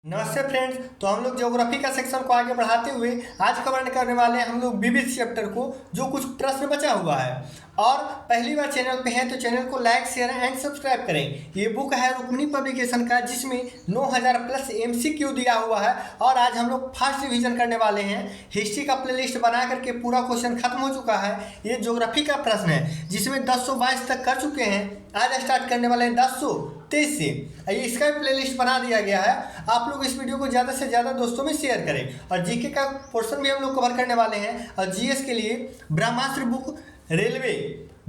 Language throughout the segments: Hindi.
नमस्ते फ्रेंड्स। तो हम लोग ज्योग्राफी का सेक्शन को आगे बढ़ाते हुए आज कवर करने वाले हैं हम लोग विविध चैप्टर को, जो कुछ प्रश्न बचा हुआ है। और पहली बार चैनल पे हैं तो चैनल को लाइक शेयर एंड सब्सक्राइब करें। ये बुक है रुक्मिणी पब्लिकेशन का, जिसमें 9000 प्लस MCQ दिया हुआ है। और आज हम लोग फास्ट रिवीजन करने वाले हैं। हिस्ट्री का प्लेलिस्ट बना करके पूरा क्वेश्चन खत्म हो चुका है। ये ज्योग्राफी का प्रश्न है जिसमें 1022 तक कर चुके हैं। आज स्टार्ट करने वाले हैं 1023 से। इसका भी प्लेलिस्ट बना दिया गया है। आप लोग इस वीडियो को ज़्यादा से ज़्यादा दोस्तों में शेयर करें। और जीके का पोर्शन भी हम लोग कवर करने वाले हैं। और जीएस के लिए ब्रह्मास्त्र बुक रेलवे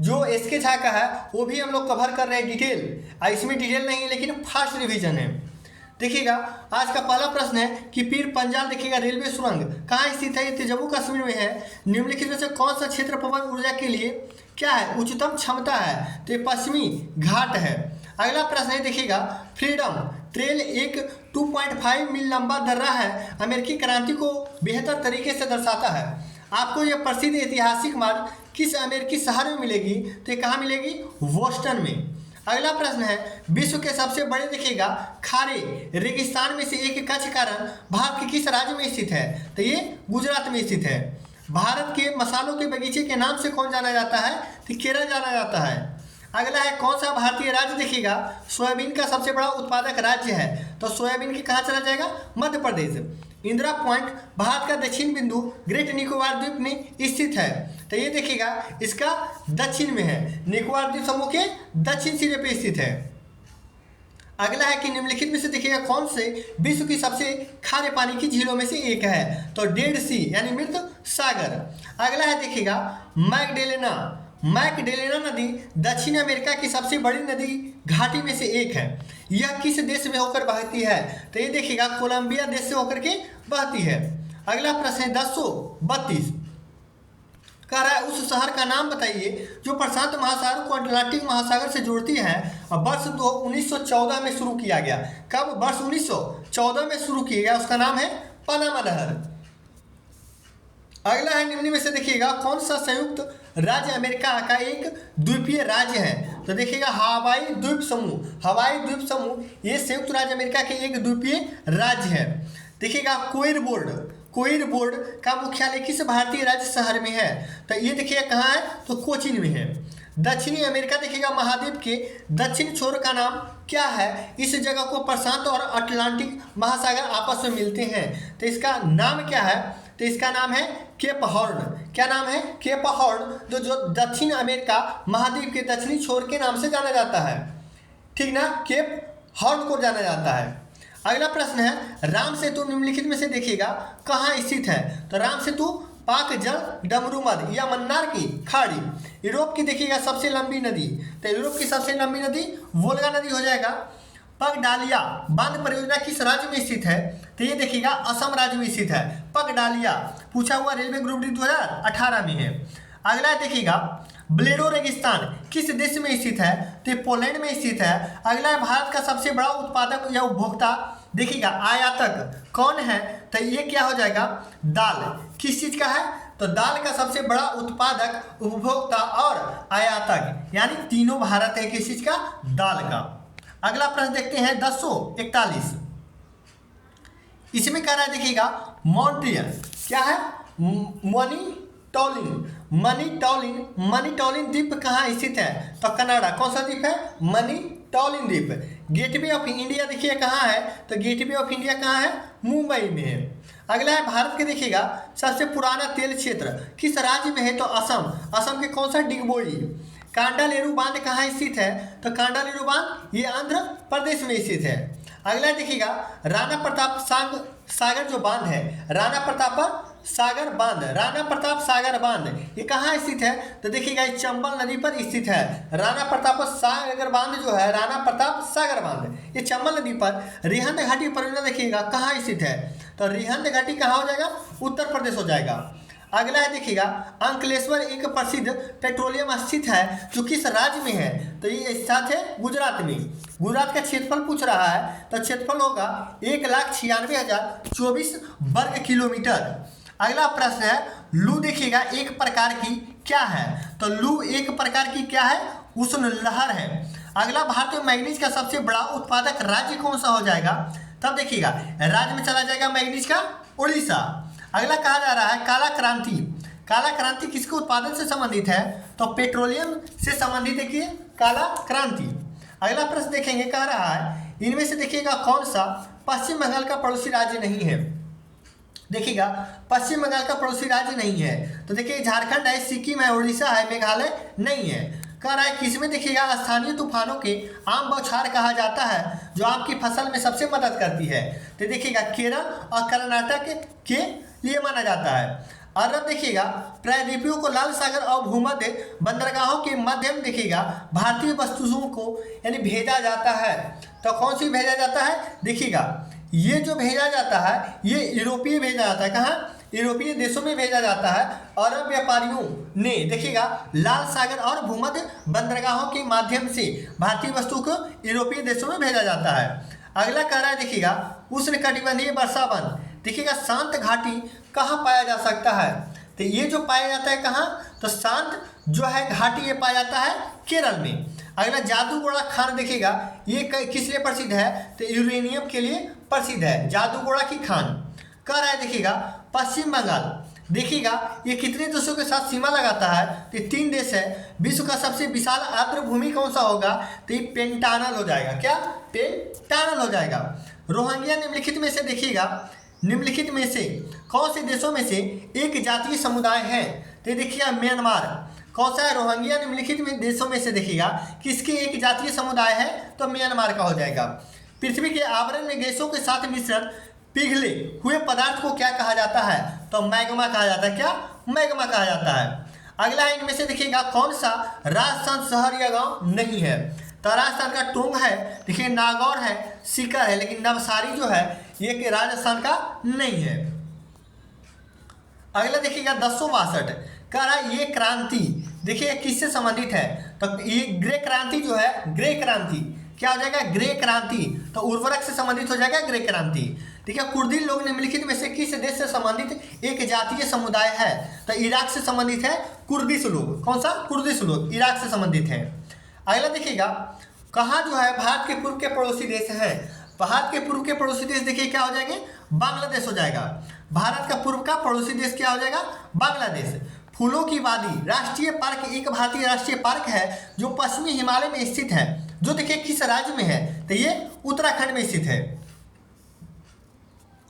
जो SK झा का है वो भी हम लोग कवर कर रहे हैं डिटेल। इसमें डिटेल नहीं है लेकिन फास्ट रिवीजन है। देखिएगा आज का पहला प्रश्न है कि पीर पंजाल देखिएगा रेलवे सुरंग कहाँ स्थित है। ये जम्मू कश्मीर में है। निम्नलिखित में से कौन सा क्षेत्र पवन ऊर्जा के लिए क्या है, उच्चतम क्षमता है? तो ये पश्चिमी घाट है। अगला प्रश्न है देखिएगा, फ्रीडम ट्रेल एक 2.5 मील लंबा दर्रा है, अमेरिकी क्रांति को बेहतर तरीके से दर्शाता है। आपको यह प्रसिद्ध ऐतिहासिक मार्ग किस अमेरिकी शहर में मिलेगी? तो ये कहाँ मिलेगी? बोस्टन में। अगला प्रश्न है, विश्व के सबसे बड़े देखिएगा खारे रेगिस्तान में से एक कच्छ का रण भारत के किस राज्य में स्थित है? तो ये गुजरात में स्थित है। भारत के मसालों के बगीचे के नाम से कौन जाना जाता है? तो केरल जाना जाता है। अगला है, कौन सा भारतीय राज्य देखिएगा सोयाबीन का सबसे बड़ा उत्पादक राज्य है? तो सोयाबीन के कहाँ चला जाएगा? मध्य प्रदेश। इंदिरा पॉइंट भारत का दक्षिण बिंदु ग्रेट निकोबार द्वीप में स्थित है। तो ये देखिएगा इसका दक्षिण में है, निकोबार द्वीप समूह के दक्षिण सिरे पे स्थित है। अगला है कि निम्नलिखित में से देखिएगा कौन से विश्व की सबसे खारे पानी की झीलों में से एक है? तो डेड सी यानी मृत सागर। अगला है देखिएगा मैकडेलेना नदी दक्षिण अमेरिका की सबसे बड़ी नदी घाटी में से एक है। यह किस देश में होकर बहती है? तो ये देखिएगा कोलंबिया देश से होकर के बहती है। अगला प्रश्न है 1032 कह रहा है, उस शहर का नाम बताइए जो प्रशांत महासागर को अटलांटिक महासागर से जोड़ती है और वर्ष 1914 में शुरू किया गया। कब? वर्ष 1914 में शुरू किया गया। उसका नाम है पनामा नहर। अगला है, निम्न में से देखिएगा कौन सा संयुक्त राज्य अमेरिका का एक द्वीपीय राज्य है? तो देखिएगा हवाई द्वीप समूह ये संयुक्त राज्य अमेरिका के एक द्वीपीय राज्य है। देखिएगा कोइर बोर्ड का मुख्यालय किस भारतीय राज्य शहर में है? तो ये देखिएगा कहाँ है? तो कोचीन में है। दक्षिणी अमेरिका देखिएगा महाद्वीप के दक्षिण छोर का नाम क्या है? इस जगह को प्रशांत और अटलांटिक महासागर आपस में मिलते हैं। तो इसका नाम क्या है? तो इसका नाम है केप हॉर्न। क्या नाम है? केप हॉर्न, जो दक्षिण अमेरिका महाद्वीप के दक्षिणी छोर के नाम से जाना जाता है। ठीक ना, केप हॉर्न को जाना जाता है। अगला प्रश्न है, राम सेतु निम्नलिखित में से देखिएगा कहाँ स्थित है? तो राम सेतु पाक जल डमरूमद या मन्नार की खाड़ी। यूरोप की देखिएगा सबसे लंबी नदी, तो यूरोप की सबसे लंबी नदी वोल्गा नदी हो जाएगा। पगडालिया बांध परियोजना किस राज्य में स्थित है? तो ये देखिएगा असम राज्य में स्थित है। पगडालिया पूछा हुआ रेलवे ग्रुप डी 2018 में है। अगला देखिएगा, ब्लेडो रेगिस्तान किस देश में स्थित है? तो पोलैंड में स्थित है। अगला है, भारत का सबसे बड़ा उत्पादक या उपभोक्ता देखिएगा आयातक कौन है? तो ये क्या हो जाएगा? दाल। किस चीज़ का है? तो दाल का सबसे बड़ा उत्पादक, उपभोक्ता और आयातक, यानी तीनों भारत है। किस चीज़ का? दाल का। अगला प्रश्न देखते हैं 1041। इसमें कह रहा है देखिएगा मॉन्ट्रियल क्या है? मनीटॉलिन द्वीप कहाँ स्थित है? तो कनाडा। कौन सा द्वीप है? मनीटॉलिन द्वीप। गेटवे ऑफ इंडिया देखिए कहाँ है? तो गेटवे ऑफ इंडिया कहाँ है? मुंबई में है। अगला है, भारत के देखिएगा सबसे पुराना तेल क्षेत्र किस राज्य में है? तो असम के कौन सा? डिगबोई। कांडालेरू बांध कहाँ स्थित है? तो कांडालेरू बांध ये आंध्र प्रदेश में स्थित है। अगला देखिएगा, राणा प्रताप सागर जो बांध है, राणा प्रताप सागर बांध ये कहाँ स्थित है? तो देखिएगा ये चंबल नदी पर स्थित है। राणा प्रताप सागर बांध जो है, राणा प्रताप सागर बांध ये चंबल नदी पर। रिहंद घाटी परियोजना देखिएगा कहाँ स्थित है? तो रिहंद घाटी कहाँ हो जाएगा? उत्तर प्रदेश हो जाएगा। अगला है देखिएगा, अंकलेश्वर एक प्रसिद्ध पेट्रोलियम स्थित है जो किस राज्य में है? तो ये स्थित है गुजरात में। गुजरात का क्षेत्रफल पूछ रहा है, तो क्षेत्रफल होगा 1,96,024 वर्ग किलोमीटर। अगला प्रश्न है, लू देखिएगा एक प्रकार की क्या है? तो लू एक प्रकार की क्या है? उष्ण लहर है। अगला, भारत में मैग्नीज का सबसे बड़ा उत्पादक राज्य कौन सा हो जाएगा? तब देखिएगा राज्य में चला जाएगा मैग्नीज का उड़ीसा। अगला कहा जा रहा है काला क्रांति। काला क्रांति किसके उत्पादन से संबंधित है? तो पेट्रोलियम से संबंधित देखिए काला क्रांति। अगला प्रश्न देखेंगे, कह रहा है इनमें से देखिएगा कौन सा पश्चिम बंगाल का पड़ोसी राज्य नहीं है? देखिएगा पश्चिम बंगाल का पड़ोसी राज्य नहीं है, तो देखिए झारखंड है, सिक्किम है, उड़ीसा है, मेघालय नहीं है। कह रहा है किसमें देखिएगा स्थानीय तूफानों के आम बौछार कहा जाता है जो आम की फसल में सबसे मदद करती है? तो देखिएगा केरल और कर्नाटक के लिए माना जाता है। और अब देखिएगा प्रायद्वीपों को लाल सागर और भूमध्य बंदरगाहों के माध्यम देखिएगा भारतीय वस्तुओं को यानी भेजा जाता है। तो कौन सी भेजा जाता है? देखिएगा ये जो भेजा जाता है ये यूरोपीय भेजा जाता है। कहाँ? यूरोपीय देशों में भेजा जाता है। और अब व्यापारियों ने देखिएगा लाल सागर और भूमध्य बंदरगाहों के माध्यम से भारतीय वस्तुओं को यूरोपीय देशों में भेजा जाता है। अगला कह रहा है देखिएगा उष्णकटिबंधीय वर्षा वन। देखिएगा शांत घाटी कहाँ पाया जा सकता है? तो ये जो पाया जाता है कहाँ? तो शांत जो है घाटी ये पाया जाता है केरल में। अगला जादूगोड़ा खान देखिएगा ये किस लिए प्रसिद्ध है? तो यूरेनियम के लिए प्रसिद्ध है जादूगोड़ा की खान। कह रहा है देखिएगा पश्चिम बंगाल देखिएगा ये कितने देशों के साथ सीमा लगाता है? तो 3 देश है। विश्व का सबसे विशाल आर्द्र भूमि कौन सा होगा? तो ये पेंटानल हो जाएगा। क्या? पेंटानल हो जाएगा। रोहिंग्या निम्नलिखित में से देखिएगा निम्नलिखित में से कौन से देशों में से एक जातीय समुदाय है? तो देखिएगा म्यांमार। कौन सा है? रोहिंग्या निम्नलिखित में देशों में से देखिएगा किसके एक जातीय समुदाय है? तो म्यांमार का हो जाएगा। पृथ्वी के आवरण में गैसों के साथ मिश्रण पिघले हुए पदार्थ को क्या कहा जाता है? तो मैग्मा कहा जाता है। क्या? मैग्मा कहा जाता है। अगला है इनमें से देखिएगा कौन सा राजस्थान शहर या गांव नहीं है? तो राजस्थान का टोंक है, देखिए नागौर है, सीकर है, लेकिन नवसारी जो है ये राजस्थान का नहीं है। अगला देखिएगा 1062 कह रहा है ये क्रांति देखिए किससे संबंधित है? तो ये ग्रे क्रांति जो है ग्रे क्रांति क्या हो जाएगा? ग्रे क्रांति। तो उर्वरक से संबंधित हो जाएगा ग्रे क्रांति। ठीक है। कुर्दिश लोग निम्नलिखित में से किस देश से संबंधित एक जातीय समुदाय है? तो इराक से संबंधित है कुर्दिश लोग। कौन सा? कुर्दिश लोग इराक से संबंधित है। अगला देखिएगा कहाँ जो है भारत के पूर्व के पड़ोसी देश हैं? भारत के पूर्व के पड़ोसी देश देखिए क्या हो जाएंगे? बांग्लादेश हो जाएगा। भारत का पूर्व का पड़ोसी देश क्या हो जाएगा? बांग्लादेश। फूलों की वादी राष्ट्रीय पार्क एक भारतीय राष्ट्रीय पार्क है जो पश्चिमी हिमालय में स्थित है, जो देखिए किस राज्य में है? तो ये उत्तराखंड में स्थित है।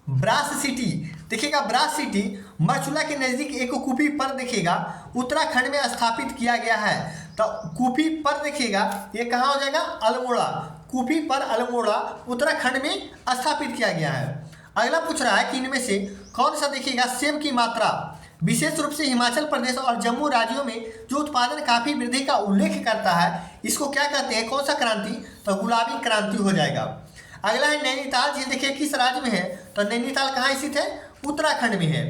ब्रास सिटी देखिएगा ब्रास सिटी मरचुला के नज़दीक एक कुफी पर देखिएगा उत्तराखंड में स्थापित किया गया है। तो कुफी पर देखिएगा ये कहाँ हो जाएगा? अल्मोड़ा। कुफी पर अल्मोड़ा उत्तराखंड में स्थापित किया गया है। अगला पूछ रहा है कि इनमें से कौन सा देखिएगा सेब की मात्रा विशेष रूप से हिमाचल प्रदेश और जम्मू राज्यों में जो उत्पादन काफ़ी वृद्धि का उल्लेख करता है इसको क्या कहते हैं? कौन सा क्रांति? तो गुलाबी क्रांति हो जाएगा। अगला है नैनीताल झील देखिए किस राज्य में है? तो नैनीताल कहाँ स्थित है? उत्तराखंड में है।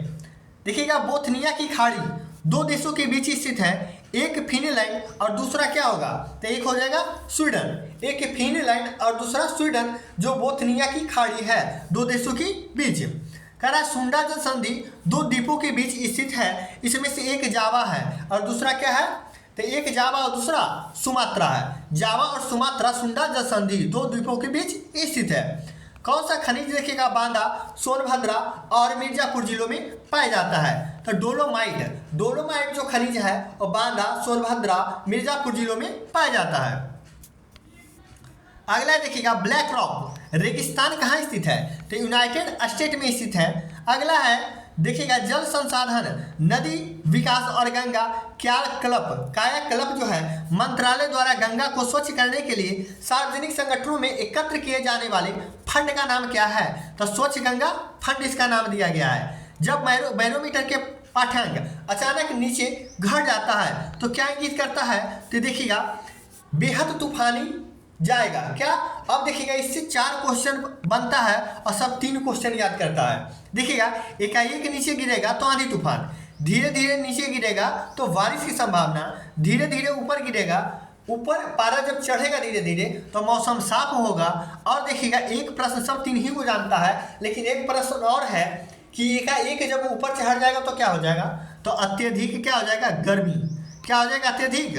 देखिएगा बोथनिया की खाड़ी 2 देशों के बीच स्थित है, एक फिनलैंड और दूसरा क्या होगा? तो एक हो जाएगा स्वीडन। एक फिनलैंड और दूसरा स्वीडन जो बोथनिया की खाड़ी है 2 देशों के बीच। कह रहा है सुंडा जल संधि 2 द्वीपों के बीच स्थित है, इसमें से एक जावा है और दूसरा क्या है? तो एक जावा और दूसरा सुमात्रा है। जावा और सुमात्रा सुंडा जल संधि 2 द्वीपों के बीच स्थित है। कौन सा खनिज देखिएगा बांदा, सोनभद्रा और मिर्जापुर जिलों में पाया जाता है? तो डोलोमाइट जो खनिज है वो बांदा, सोनभद्रा, मिर्जापुर जिलों में पाया जाता है। अगला देखिएगा ब्लैक रॉक रेगिस्तान कहाँ स्थित है? तो यूनाइटेड स्टेट में स्थित है। अगला है देखिएगा जल संसाधन नदी विकास और गंगा कायाकल्प जो है मंत्रालय द्वारा गंगा को स्वच्छ करने के लिए सार्वजनिक संगठनों में एकत्र किए जाने वाले फंड का नाम क्या है? तो स्वच्छ गंगा फंड इसका नाम दिया गया है। जब बैरोमीटर के पाठ्यांक अचानक नीचे घट जाता है तो क्या इंगित करता है? तो देखिएगा बेहद तूफानी जाएगा। क्या? अब देखिएगा इससे 4 क्वेश्चन बनता है और सब 3 क्वेश्चन याद करता है। देखिएगा एकाएक नीचे गिरेगा तो आंधी तूफान, धीरे धीरे नीचे गिरेगा तो बारिश की संभावना, धीरे धीरे ऊपर गिरेगा, ऊपर पारा जब चढ़ेगा धीरे धीरे तो मौसम साफ होगा। और देखिएगा एक प्रश्न सब 3 ही को जानता है, लेकिन एक प्रश्न और है कि एकाएक जब ऊपर चढ़ जाएगा तो क्या हो जाएगा? तो अत्यधिक क्या हो जाएगा? गर्मी। क्या हो जाएगा? अत्यधिक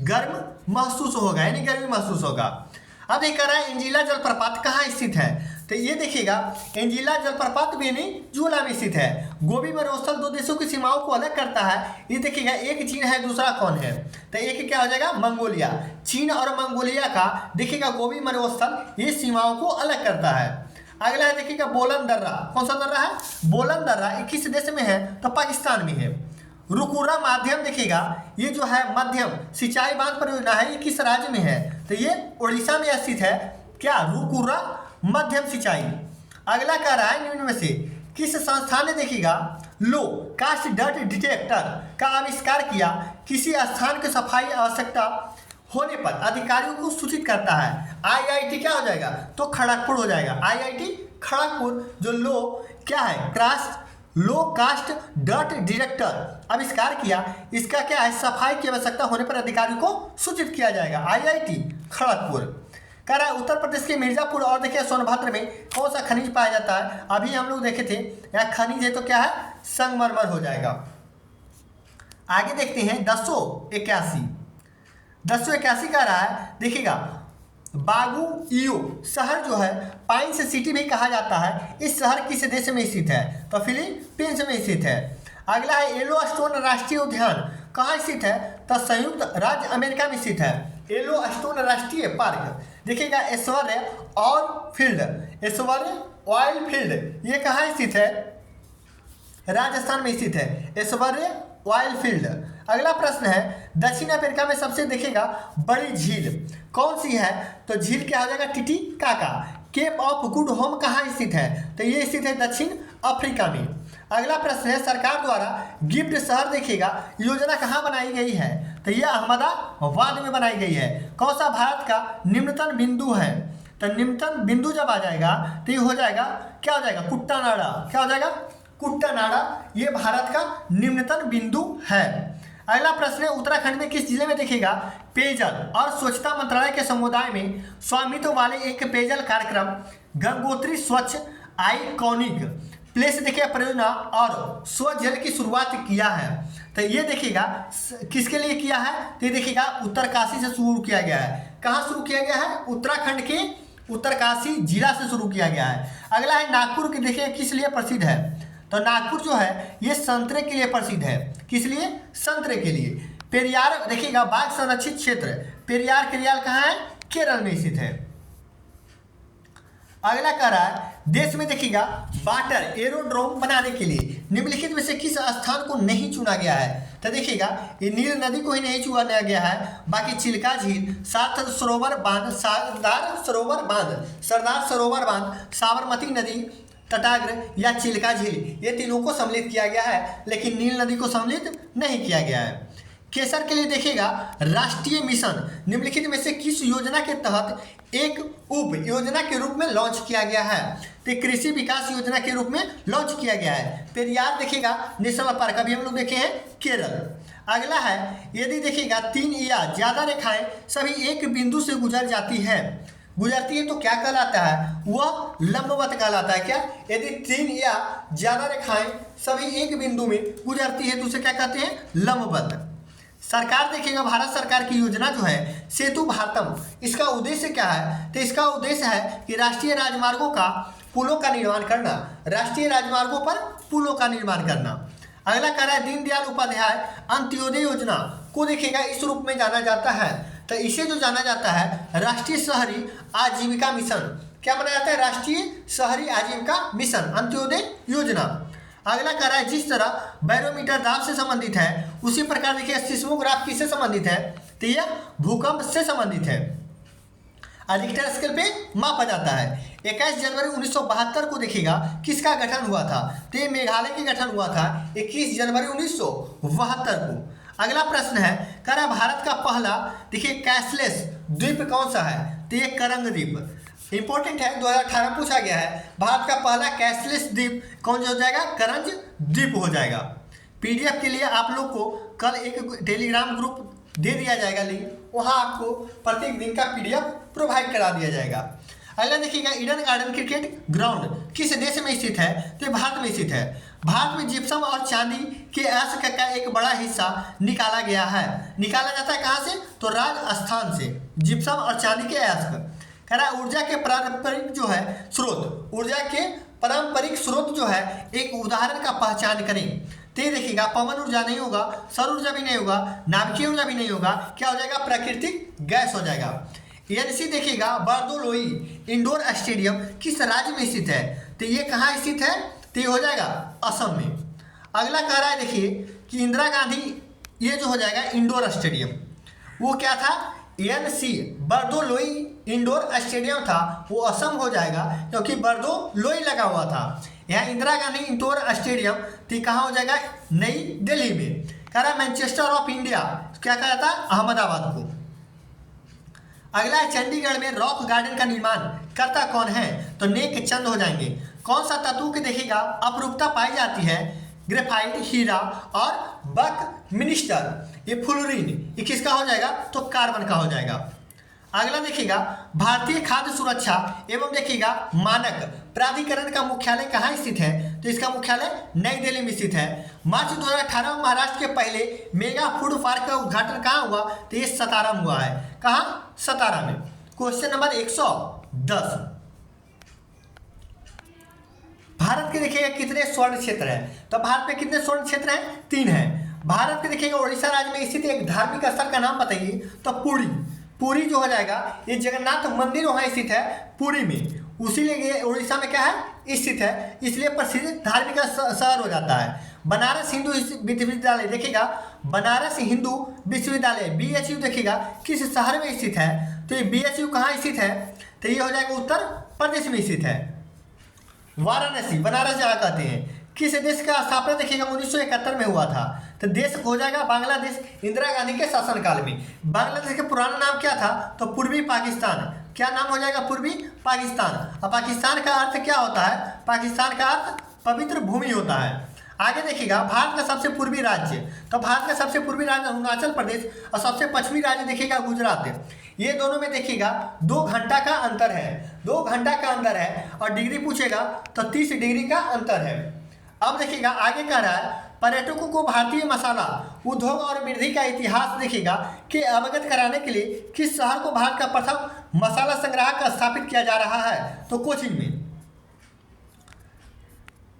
गर्म महसूस होगा, यानी गर्मी महसूस होगा। अब ये कह रहा है इंजिला जलप्रपात कहाँ स्थित है? तो ये देखिएगा एंजिला जलप्रपात वेनेजुएला में स्थित है। गोबी मरुस्थल दो देशों की सीमाओं को अलग करता है। ये देखिएगा एक चीन है, दूसरा कौन है, तो एक क्या हो जाएगा मंगोलिया। चीन और मंगोलिया का देखिएगा गोबी मरुस्थल ये सीमाओं को अलग करता है। अगला है देखिएगा बोलन दर्रा, कौन सा दर्रा है, बोलन दर्रा, ये किस देश में है, तो पाकिस्तान में है। रुकुरा माध्यम देखिएगा ये जो है मध्यम सिंचाई बांध परियोजना है, ये किस राज्य में है, तो ये उड़ीसा में स्थित है। क्या, रुकुरा मध्यम सिंचाई। अगला कह रहा है निम्न में से किस संस्थान ने देखिएगा लो कास्ट डर्ट डिटेक्टर का आविष्कार किया, किसी स्थान की सफाई आवश्यकता होने पर अधिकारियों को सूचित करता है। आईआईटी क्या हो जाएगा, तो खड़गपुर हो जाएगा। आईआईटी खड़गपुर जो लो क्या है लो कास्ट डर्ट डिटेक्टर आविष्कार किया, इसका क्या है सफाई की आवश्यकता होने पर अधिकारियों को सूचित किया जाएगा। आईआईटी खड़गपुर। कह रहा है उत्तर प्रदेश के मिर्जापुर और देखिए सोनभद्र में कौन सा खनिज पाया जाता है, अभी हम लोग देखे थे यहाँ खनिज है तो क्या है संगमरमर हो जाएगा। आगे देखते हैं 1081 कह रहा है देखिएगा बागुइयो शहर जो है पाइन सिटी भी कहा जाता है। इस शहर किस देश में स्थित है, तो फिलीपींस में स्थित है। अगला है येलोस्टोन राष्ट्रीय उद्यान कहाँ स्थित है, तो संयुक्त राज्य अमेरिका में स्थित है। येलोस्टोन राष्ट्रीय पार्क देखिएगा ऐश्वर्य ऑयल फील्ड ये कहाँ स्थित है, राजस्थान में स्थित है ऐश्वर्य ऑयल फील्ड। अगला प्रश्न है दक्षिण अफ्रीका में सबसे देखिएगा बड़ी झील कौन सी है, तो झील क्या हो जाएगा Titicaca. Cape of Good Hope कहाँ स्थित है, तो ये स्थित है दक्षिण अफ्रीका में। अगला प्रश्न है सरकार द्वारा गिफ्ट शहर देखिएगा योजना कहाँ बनाई गई है, तो ये अहमदाबाद में बनाई गई है। कौन सा भारत का निम्नतम बिंदु है, तो निम्नतम बिंदु जब आ जाएगा तो ये हो जाएगा क्या हो जाएगा कुट्टानाड़ा। क्या हो जाएगा कुट्टानाड़ा, ये भारत का निम्नतम बिंदु है। अगला प्रश्न है उत्तराखंड में किस जिले में देखिएगा पेयजल और स्वच्छता मंत्रालय के समुदाय में स्वामित्व वाले एक पेयजल कार्यक्रम गंगोत्री स्वच्छ आइकॉनिक प्लेस देखिए परियोजना और स्वजल की शुरुआत किया है। तो ये देखिएगा किसके लिए किया है, तो ये देखिएगा उत्तरकाशी से शुरू किया गया है। कहाँ शुरू किया गया है, उत्तराखंड के उत्तरकाशी जिला से शुरू किया गया है। अगला है नागपुर के देखिए किस लिए प्रसिद्ध है, तो नागपुर जो है ये संतरे के लिए प्रसिद्ध है। किस लिए, संतरे के लिए। पेरियार देखिएगा बाघ संरक्षित क्षेत्र पेरियार कहाँ है, केरल में स्थित है। अगला कह रहा है देश में देखिएगा वाटर एरोड्रोम बनाने के लिए निम्नलिखित में से किस स्थान को नहीं चुना गया है, तो देखिएगा ये नील नदी को ही नहीं चुना गया है, बाकी चिल्का झील, सरदार सरोवर बांध, साबरमती नदी तटाग्र या चिल्का झील ये तीनों को सम्मिलित किया गया है, लेकिन नील नदी को सम्मिलित नहीं किया गया है। केसर के लिए देखिएगा राष्ट्रीय मिशन निम्नलिखित में से किस योजना के तहत एक उप योजना के रूप में लॉन्च किया गया है, तो कृषि विकास योजना के रूप में लॉन्च किया गया है। पेरियार देखिएगा नेशनल पार्क अभी हम लोग देखे हैं केरल। अगला है यदि देखिएगा 3 या ज़्यादा रेखाएं सभी एक बिंदु से गुजरती है तो क्या कहलाता है, वह लंबवत कहलाता है। क्या, यदि 3 या ज़्यादा रेखाएं सभी एक बिंदु में गुजरती है तो उसे क्या कहते हैं, लंबवत। सरकार देखिएगा भारत सरकार की योजना जो है सेतु भारतम, इसका उद्देश्य क्या है, तो इसका उद्देश्य है कि राष्ट्रीय राजमार्गों का पुलों का निर्माण करना, राष्ट्रीय राजमार्गों पर पुलों का निर्माण करना। अगला कह रहा है दीनदयाल उपाध्याय अंत्योदय योजना को देखिएगा इस रूप में जाना जाता है, तो इसे जो जाना जाता है राष्ट्रीय शहरी आजीविका मिशन। क्या माना जाता है, राष्ट्रीय शहरी आजीविका मिशन अंत्योदय योजना। अगला कह रहा है जिस तरह बैरोमीटर दाब से संबंधित है उसी प्रकार देखिए सिस्मोग्राफ किससे संबंधित है, तो यह भूकंप से संबंधित है, रिक्टर स्केल पे मापा जाता है। 21 जनवरी 1972 को देखिएगा किसका गठन हुआ था, तो ये मेघालय का गठन हुआ था 21 जनवरी 1972 को। अगला प्रश्न है कह रहा भारत का पहला देखिए कैशलेस द्वीप कौन सा है, तो ये करंग द्वीप। इंपॉर्टेंट है, 2018 पूछा गया है भारत का पहला कैशलेस द्वीप कौन हो जाएगा, करंज द्वीप हो जाएगा। पीडीएफ के लिए आप लोग को कल एक टेलीग्राम ग्रुप दे दिया जाएगा लिंक, वहाँ आपको प्रत्येक दिन का पीडीएफ प्रोवाइड करा दिया जाएगा। अगला देखिएगा ईडन गार्डन क्रिकेट ग्राउंड किस देश में स्थित है, तो भारत में स्थित है। भारत में जिप्सम और चांदी के अयस्क का एक बड़ा हिस्सा निकाला गया है, निकाला जाता है कहाँ से, तो राजस्थान से जिप्सम और चांदी के अयस्क। कह रहा है ऊर्जा के पारंपरिक जो है स्रोत, ऊर्जा के पारंपरिक स्रोत जो है एक उदाहरण का पहचान करें। तो ये देखिएगा पवन ऊर्जा नहीं होगा, सौर ऊर्जा भी नहीं होगा, नाभिकीय ऊर्जा भी नहीं होगा, क्या हो जाएगा, प्राकृतिक गैस हो जाएगा। एनसी देखिएगा बारदोलोई इंडोर स्टेडियम किस राज्य में स्थित है, तो ये कहाँ स्थित है, तो ये हो जाएगा असम में। अगला कह रहा है देखिए कि इंदिरा गांधी, ये जो हो जाएगा इंडोर स्टेडियम, वो क्या था, एनसी बारदोलोई इंडोर स्टेडियम था, वो असम हो जाएगा क्योंकि बारदोलोई लगा हुआ था। यहाँ इंदिरा गांधी इंडोर स्टेडियम तो कहाँ हो जाएगा, नई दिल्ली में। कह रहा है मैनचेस्टर ऑफ इंडिया क्या कहा जाता है, अहमदाबाद को। अगला है चंडीगढ़ में रॉक गार्डन का निर्माण करता कौन है, तो नेक चंद हो जाएंगे। कौन सा धातु की देखिएगा अपरूपता पाई जाती है, ग्रेफाइट, हीरा और बक मिनिस्टर, ये फ्लोरीन, ये किसका हो जाएगा, तो कार्बन का हो जाएगा। अगला देखिएगा भारतीय खाद्य सुरक्षा एवं देखिएगा मानक प्राधिकरण का मुख्यालय कहाँ स्थित है, तो इसका मुख्यालय नई दिल्ली में स्थित है। मार्च 2018 में महाराष्ट्र के पहले मेगा फूड पार्क का उद्घाटन कहाँ हुआ, तो ये सतारा में हुआ है। कहाँ, सतारा में। क्वेश्चन नंबर 110, भारत के देखिएगा कितने स्वर्ण क्षेत्र है, तो भारत में कितने स्वर्ण क्षेत्र हैं, 3 है। भारत के देखिएगा उड़ीसा राज्य में स्थित एक धार्मिक स्थल का नाम बताइए, तो पुरी। पुरी जो हो जाएगा ये जगन्नाथ मंदिर वहाँ स्थित है पुरी में, उसीलिए ये उड़ीसा में क्या है, स्थित है, इसलिए प्रसिद्ध धार्मिक शहर हो जाता है। बनारस हिंदू विश्वविद्यालय देखिएगा, बनारस हिंदू विश्वविद्यालय BHU देखिएगा किस शहर में स्थित है, तो ये BHU कहाँ स्थित है, तो ये हो जाएगा उत्तर प्रदेश में स्थित है, वाराणसी, बनारस जहाँ कहते हैं। किस देश का स्थापना देखिएगा 1971 में हुआ था, तो देश हो जाएगा बांग्लादेश, इंदिरा गांधी के शासनकाल में। बांग्लादेश का पुराना नाम क्या था, तो पूर्वी पाकिस्तान, क्या नाम हो जाएगा, पूर्वी पाकिस्तान। और पाकिस्तान का अर्थ क्या होता है, पाकिस्तान का अर्थ पवित्र भूमि होता है। आगे देखिएगा भारत का सबसे पूर्वी राज्य, तो भारत का सबसे पूर्वी राज्य अरुणाचल प्रदेश और सबसे पश्चिमी राज्य देखिएगा गुजरात। ये दोनों में देखिएगा 2 घंटा का अंतर है, 2 घंटा का अंतर है, और डिग्री पूछेगा तो 30 डिग्री का अंतर है। अब देखिएगा आगे कह रहा है पर्यटकों को भारतीय मसाला उद्योग और वृद्धि का इतिहास देखिएगा कि अवगत कराने के लिए किस शहर को भारत का प्रथम मसाला संग्राहक स्थापित किया जा रहा है, तो कोचीन में।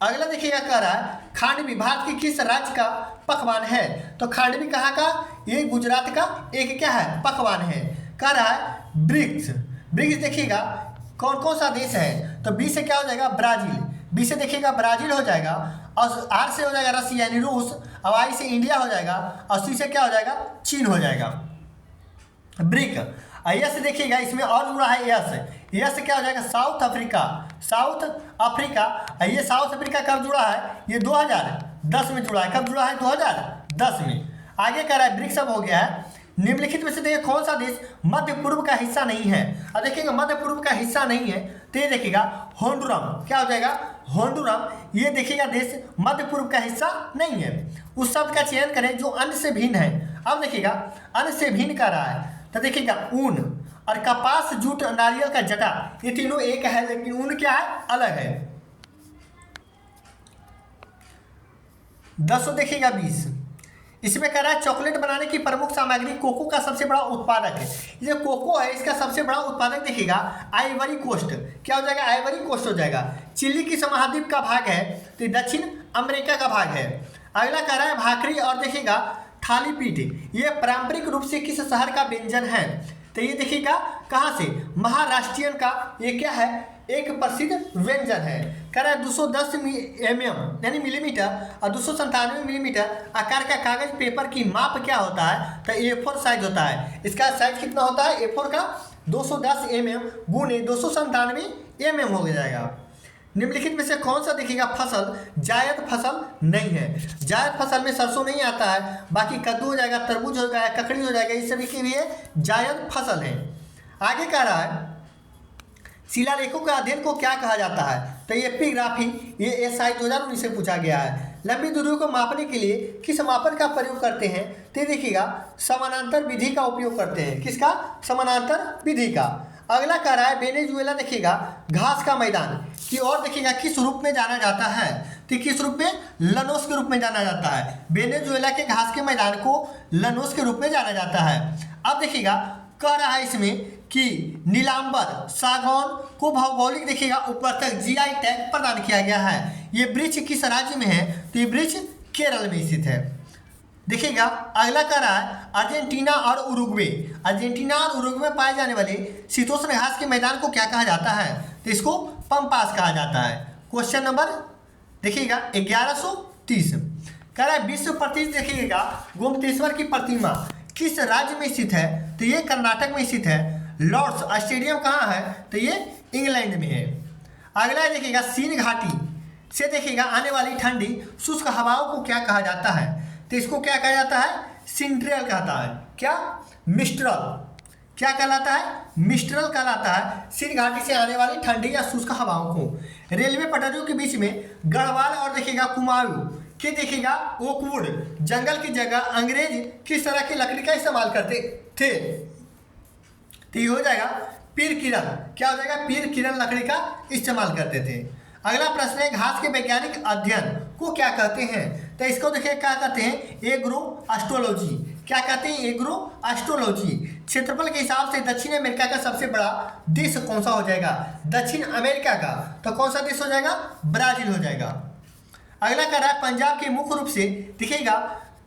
अगला देखिएगा कह रहा है खांडवी भारत के किस राज्य का पकवान है, तो खांडवी कहाँ का, ये गुजरात का एक क्या है, पकवान है। कह रहा है ब्रिक्स, ब्रिक्स देखिएगा कौन कौन सा देश है, तो बी से क्या हो जाएगा, ब्राजील, बी से देखिएगा ब्राजील हो जाएगा, और आर से हो जाएगा रसिया यानी रूस, और आई से इंडिया हो जाएगा, और सी से क्या हो जाएगा, चीन हो जाएगा। ब्रिक, यस देखिएगा इसमें और जुड़ा है यस, यस से क्या हो जाएगा, साउथ अफ्रीका, साउथ अफ्रीका। ये साउथ अफ्रीका कब जुड़ा है, ये 2010 में जुड़ा है, कब जुड़ा है, 2010 में। आगे कह रहा है ब्रिक्स अब हो गया है। निम्नलिखित में से देखिए कौन सा देश मध्य पूर्व का हिस्सा नहीं है, और देखिएगा मध्य पूर्व का हिस्सा नहीं है, तो ये देखिएगा होंडुराम, क्या हो जाएगा, होंडुराम। ये देखिएगा देश मध्य पूर्व का हिस्सा नहीं है। उस शब्द का चयन करें जो अन्य से भिन्न है। अब देखिएगा अन्य से भिन्न कर रहा है, तो देखिएगा ऊन और कपास, जूट, नारियल का जटा, ये तीनों एक है, लेकिन ऊन क्या है, अलग है। 10 देखिएगा 20, इसमें कह रहा है चॉकलेट बनाने की प्रमुख सामग्री कोको का सबसे बड़ा उत्पादक है। ये कोको है, इसका सबसे बड़ा उत्पादक देखिएगा आइवरी कोस्ट, क्या हो जाएगा, आइवरी कोस्ट हो जाएगा। चिली किस महाद्वीप का भाग है, तो दक्षिण अमेरिका का भाग है। अगला कह रहा है भाकरी और देखिएगा थालीपीठ, ये पारंपरिक रूप से किस शहर का व्यंजन है, तो ये देखिएगा कहाँ से, महाराष्ट्रियन का ये क्या है, एक प्रसिद्ध व्यंजन है। कह रहा है 210 mm यानी मिलीमीटर और 297 मिलीमीटर आकार का कागज पेपर की माप क्या होता है, तो A4 साइज होता है। इसका साइज कितना होता है, A4 का 210 mm गुने 297 mm हो जाएगा। निम्नलिखित में से कौन सा देखिएगा फसल जायद फसल नहीं है, जायद फसल में सरसों नहीं आता है, बाकी कद्दू हो जाएगा, तरबूज हो जाएगा, ककड़ी हो जाएगा, इस सभी के लिए जायद फसल है। आगे कह रहा है शिलालेखों का अध्ययन को क्या कहा जाता है, तो ये एपिग्राफी, ये SI 2019 से पूछा गया है। लंबी दूरियों को मापने के लिए किस मापन का प्रयोग करते हैं, तो देखिएगा समानांतर विधि का उपयोग करते हैं। किसका, समानांतर विधि का। अगला कह रहा है वेनेजुएला देखिएगा घास का मैदान की और देखिएगा किस रूप में जाना जाता है, तो किस रूप में, लनोस के रूप में जाना जाता है। वेनेजुएला के घास के मैदान को लनोस के रूप में जाना जाता है। अब देखिएगा कह रहा है इसमें कि नीलांबर सागौन को भौगोलिक देखिएगा उपवर्तक जीआई टैग प्रदान किया गया है। ये वृक्ष किस राज्य में है? तो ये वृक्ष केरल में स्थित है। देखिएगा अगला कह रहा है अर्जेंटीना और उरुग्वे। अर्जेंटीना और उरुग्वे में पाए जाने वाले शीतोष्ण घास के मैदान को क्या कहा जाता है? तो इसको पम्पास कहा जाता है। क्वेश्चन नंबर देखिएगा 1130 कह रहा है विश्व प्रसिद्ध देखिएगा गोमतेश्वर की प्रतिमा किस राज्य में स्थित है? तो ये कर्नाटक में स्थित है। लॉर्ड्स स्टेडियम कहाँ है? तो ये इंग्लैंड में है। अगला देखिएगा सीन घाटी से देखिएगा आने वाली ठंडी शुष्क हवाओं को क्या कहा जाता है? तो इसको क्या कहा जाता है? सिंट्रियल कहता है। क्या? मिस्ट्रल। क्या कहलाता है? मिस्ट्रल कहलाता है सीन घाटी से आने वाली ठंडी या शुष्क हवाओं को। रेलवे पटरियों के बीच में गढ़वाल और देखिएगा कुमाऊं के देखिएगा ओकवुड जंगल की जगह अंग्रेज किस तरह की लकड़ी का इस्तेमाल करते थे? तो ये हो जाएगा पीर किरण। क्या हो जाएगा? पीर किरण लकड़ी का इस्तेमाल करते थे। अगला प्रश्न है घास के वैज्ञानिक अध्ययन को क्या कहते हैं? तो इसको देखिए क्या कहते हैं? Agro astrology. क्या कहते हैं? Agro astrology. क्षेत्रफल के हिसाब से दक्षिण अमेरिका का सबसे बड़ा देश कौन सा हो जाएगा? दक्षिण अमेरिका का तो कौन सा देश हो जाएगा? ब्राजील हो जाएगा। अगला कह रहा है पंजाब के मुख्य रूप से दिखेगा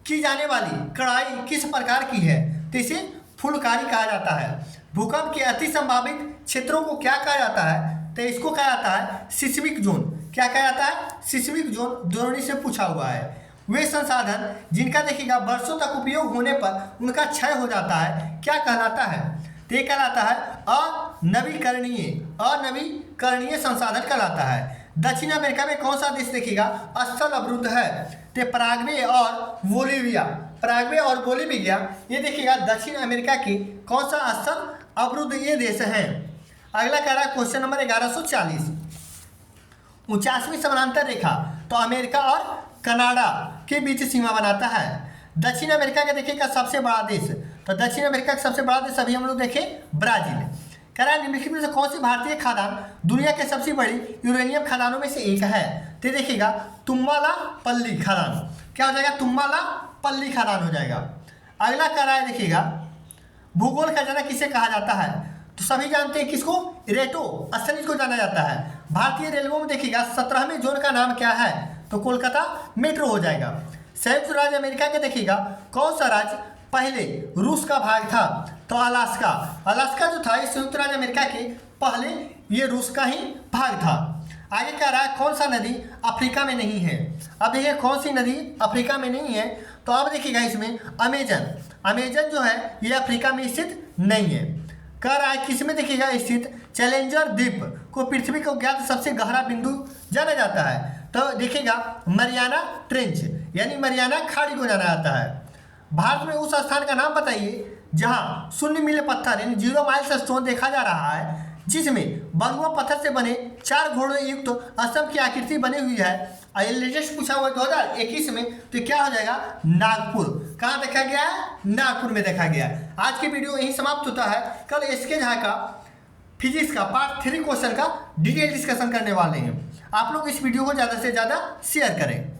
की जाने वाली कढ़ाई किस प्रकार की है? तो इसे फुलकारी कहा जाता है। भूकंप के अति संभावित क्षेत्रों को क्या कहा जाता है? तो इसको कहा जाता है सिस्मिक जोन। क्या कहा जाता है? Seismic zone. दोनों से पूछा हुआ है। वे संसाधन जिनका देखिएगा वर्षों तक उपयोग होने पर उनका क्षय हो जाता है क्या कहलाता है? तो ये कहलाता है अनवीकरणीय। अनवीकरणीय संसाधन कहलाता है। दक्षिण अमेरिका में कौन सा देश देखिएगा स्थल अवरुद्ध है? तो पराग्वे और बोलीविया। पराग्वे और बोलीविया ये देखिएगा दक्षिण अमेरिका के कौन सा स्थल अवरुद्ध ये देश हैं। अगला कह रहा है क्वेश्चन नंबर 1140 49वीं समानांतर रेखा तो अमेरिका और कनाडा के बीच सीमा बनाता है। दक्षिण अमेरिका का देखिएगा सबसे बड़ा देश तो दक्षिण अमेरिका का सबसे बड़ा देश अभी हम लोग देखें ब्राजील। कह रहा है निम्नलिखित में से कौन सी भारतीय खादान दुनिया के सबसे बड़ी यूरेनियम खादानों में से एक है? तो देखिएगा तुम्बालापल्ली खादान। क्या हो जाएगा? तुम्बालापल्ली खादान हो जाएगा। अगला कह रहा है देखिएगा भूगोल का जनक किसे कहा जाता है? तो सभी जानते हैं किसको? रेटो स्थलीज को जाना जाता है। भारतीय रेलवे में देखिएगा 17वें जोन का नाम क्या है? तो कोलकाता मेट्रो हो जाएगा। संयुक्त राज्य अमेरिका के देखिएगा कौन सा राज्य पहले रूस का भाग था? तो अलास्का। अलास्का जो था इस संयुक्त राज्य अमेरिका के पहले ये रूस का ही भाग था। आगे कह रहा है कौन सा नदी अफ्रीका में नहीं है? अब देखिए कौन सी नदी अफ्रीका में नहीं है? तो अब देखिएगा इसमें अमेजन। अमेजन जो है ये अफ्रीका में स्थित नहीं है। कह रहा है किसमें देखिएगा स्थित चैलेंजर द्वीप को पृथ्वी को ज्ञात सबसे गहरा बिंदु जाना जाता है? तो देखिएगा मरियाना ट्रेंच यानी मरियाना खाड़ी को जाना जाता है। भारत में उस स्थान का नाम बताइए जहां 0 मील पत्थर यानी 0 माइल्स स्टोन देखा जा रहा है जिसमें बलुआ पत्थर से बने 4 घोड़ों युक्त स्तंभ की आकृति बनी हुई है। लेटेस्ट पूछा हुआ 2021 में तो क्या हो जाएगा? नागपुर। कहाँ देखा गया है? नागपुर में देखा गया है। आज की वीडियो यही समाप्त होता है। कल एसके झा का फिजिक्स का पार्ट 3 क्वेश्चन का डिटेल डिस्कशन करने वाले हैं। आप लोग इस वीडियो को ज़्यादा से ज़्यादा शेयर करें।